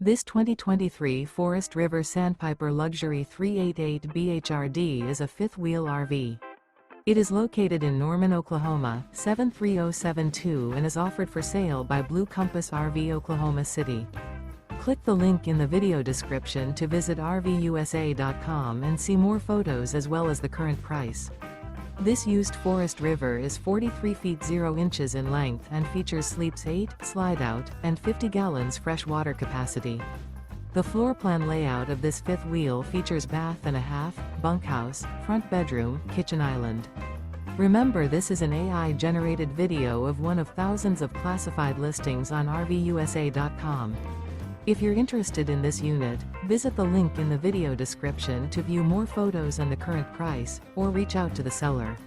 This 2023 Forest River Sandpiper Luxury 388 BHRD is a fifth-wheel RV. It is located in Norman, Oklahoma, 73072 and is offered for sale by Blue Compass RV Oklahoma City. Click the link in the video description to visit RVUSA.com and see more photos as well as the current price. This used Forest River is 43 feet 0 inches in length and features sleeps 8, slide-out, and 50 gallons fresh water capacity. The floor plan layout of this fifth wheel features bath and a half, bunkhouse, front bedroom, kitchen island. Remember, this is an AI-generated video of one of thousands of classified listings on RVUSA.com. If you're interested in this unit, visit the link in the video description to view more photos and the current price, or reach out to the seller.